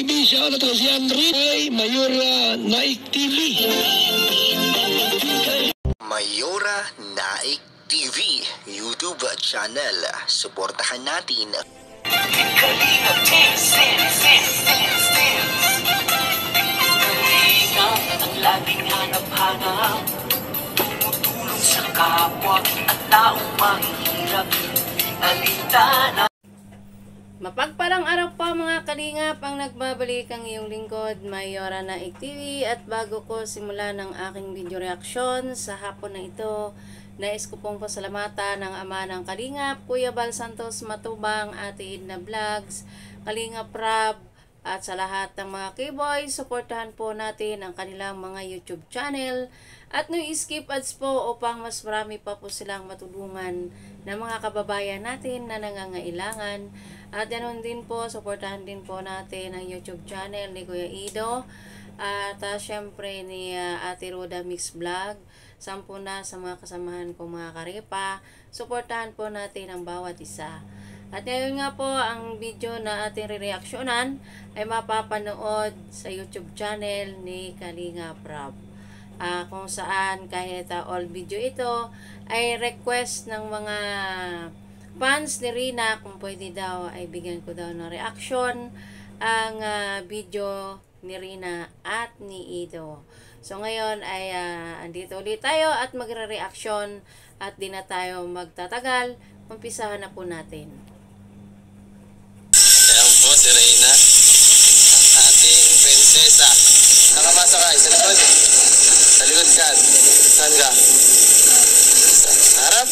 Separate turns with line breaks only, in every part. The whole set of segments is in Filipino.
Siya na to si Henry ay Mayora Naik TV.
Mayora Naik TV YouTube channel. Suportahan natin.
Kalingap ang laging hanap-hanap, tumutulong sa kapwa at taong mahihirap. Alintana.
Mapagpalang araw po mga kalingap, ang nagbabalik ang iyong lingkod, Mayora Naik TV. At bago ko simula ng aking video reaksyon sa hapon na ito, nais ko pong pasalamatan ng ama ng kalingap, Kuya Bal Santos Matubang, Ate Edna Vlogs, Kalingap Rab, at sa lahat ng mga K-boys, suportahan po natin ang kanilang mga YouTube channel at no skip ads po upang mas marami pa po silang matulungan ng mga kababayan natin na nangangailangan. At ganoon din po, suportahan din po natin ang YouTube channel ni Kuya Ido at syempre ni Ate Roda Mix Vlog. Sampu na sa mga kasamahan ko mga karepa, suportahan po natin ang bawat isa. At ngayon nga po, ang video na ating re-reaksyonan ay mapapanood sa YouTube channel ni Kalingap Rab. Kung saan kahit all video ito ay request ng mga fans ni Rina kung pwede daw ay bigyan ko daw ng reaction ang video ni Rina at ni Ido. So ngayon ay andito ulit tayo at magre-reaction at di na tayo magtatagal. Umpisahan na po natin.
Ayan po si Reyna, ang ating prinsesa. Nakamasa ka, sa likod. Sa likod ka. Saan ka? Sa harap?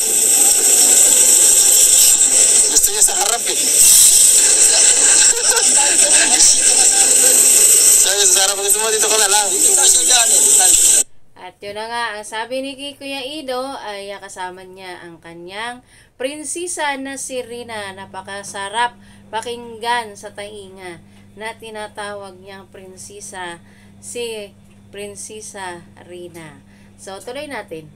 Gusto niya sa harap eh. Sabi sa harap, gusto mo dito ka na lang.
At yun na nga, ang sabi ni Kuya Ido ay kasama niya ang kanyang prinsesa na si Rina. Napakasarap pakinggan sa tainga na tinatawag niyang prinsesa, si Prinsesa Rina. So, tuloy natin.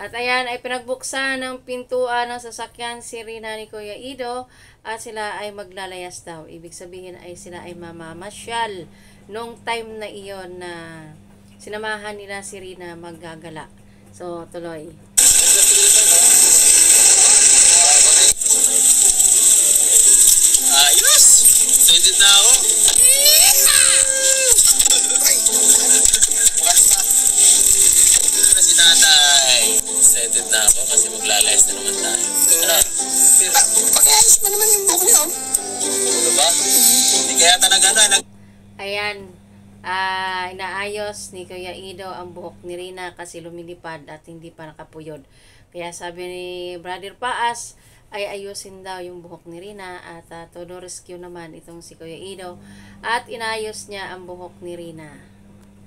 At ayan ay pinagbuksan ng pintuan ng sasakyan si Rina ni Kuya Ido at sila ay maglalayas daw. Ibig sabihin ay sila ay mamamasyal nung time na iyon na sinamahan nila si Rina maggagala. So, tuloy.
Ayos! Excited na ako. Si tatay. Excited na ako kasi maglalayas na naman tayo. Ano?
Pag-ayos mo naman yung buhok niyo.
Ano ba? Hindi kaya talaga na.
Ayan. Inaayos ni Kuya Ido ang buhok ni Rina kasi lumilipad at hindi pa nakapuyod. Kaya sabi ni Brother Paas ay ayusin daw yung buhok ni Rina at todo rescue naman itong si Kuya Ido at inayos niya ang buhok ni Rina.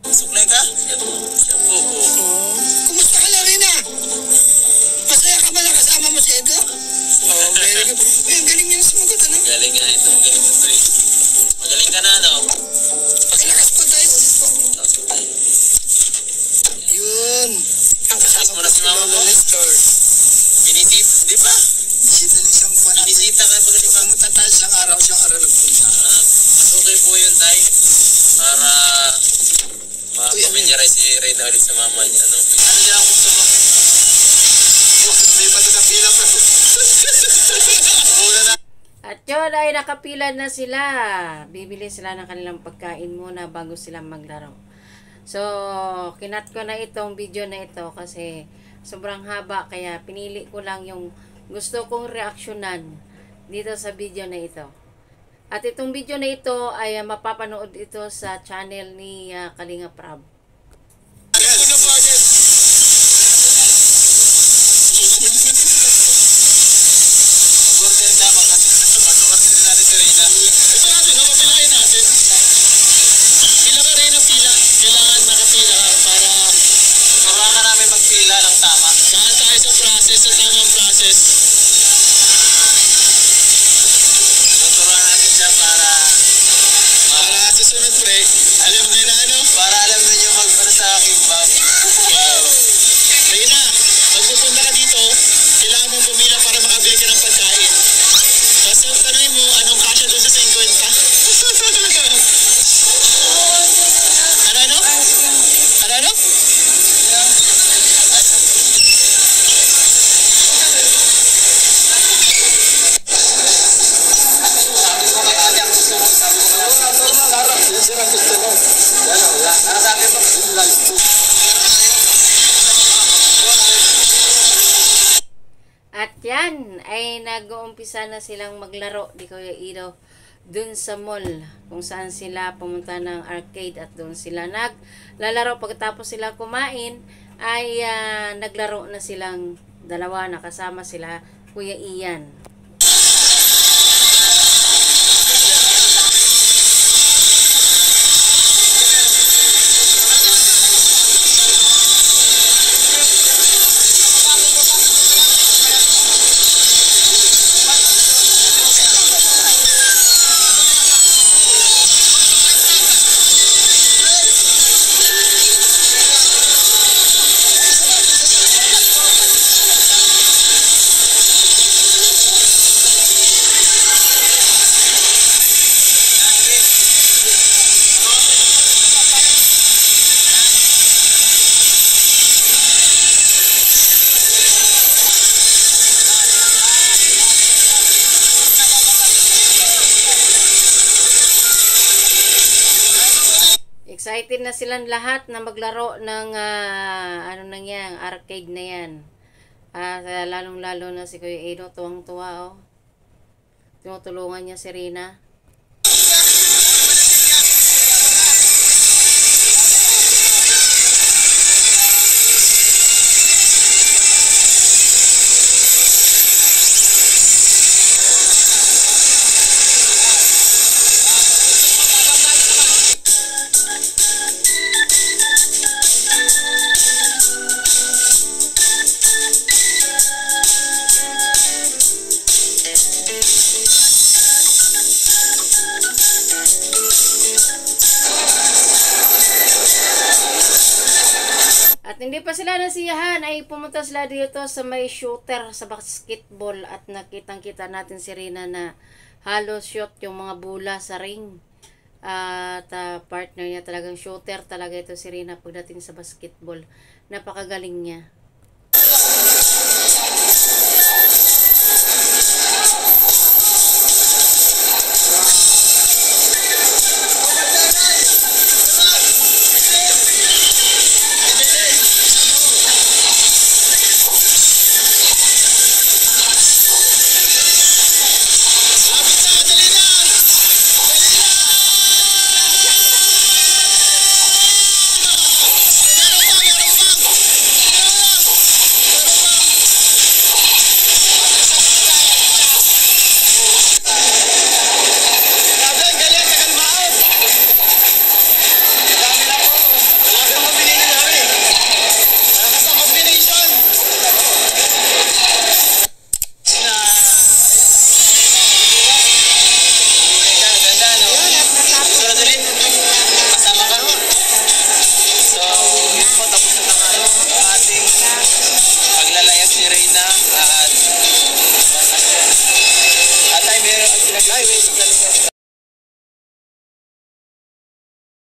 Suklay ka? Shampoo ko.
Kumusta ka lang, Rina? Masaya ka ba na kasama mo si Edo? Oo, very good. Ang galing niya na sumagot, ano?
Galing nga ito. Magaling ito eh. Magaling ka na, no?
Pakilakas po tayo ulit po. Yun. Ang kasama
mo na si mama mo?
Nestor.
Binitip, di ba?
Bisita niya siyang kuwan.
Binisita ka pa di ba?
Pumunta tayo siyang araw nagpunta.
Okay po yun, tay. Para mapamilyarize si Reyna ulit sa mama niya, no? Ano niya ang gusto mo?
May bato na pila pa.
Muna na.
At yun ay nakapila na sila. Bibili sila ng kanilang pagkain muna bago sila maglaro. So, kinat ko na itong video na ito kasi sobrang haba kaya pinili ko lang yung gusto kong reaksyonan dito sa video na ito. At itong video na ito ay mapapanood ito sa channel ni Kalingap Rab.
Reyna, pag pupunta ka dito, kailangan mo
yan ay nag-uumpisa na silang maglaro di Kuya Ido dun sa mall kung saan sila pumunta ng arcade at doon sila naglalaro. Pagkatapos sila kumain ay naglaro na silang dalawa, nakasama sila Kuya Ian. Excited na silang lahat na maglaro ng ano na yan, arcade na yan. Lalong-lalo na si Kuya Ido, tuwang-tuwa oh. Tinutulungan niya si Rina. At hindi pa sila nasiyahan ay pumunta sila dito sa may shooter sa basketball at nakitang-kita natin si Rina na halos shot yung mga bola sa ring. At partner niya talagang shooter talaga ito si Rina pagdating sa basketball. Napakagaling niya.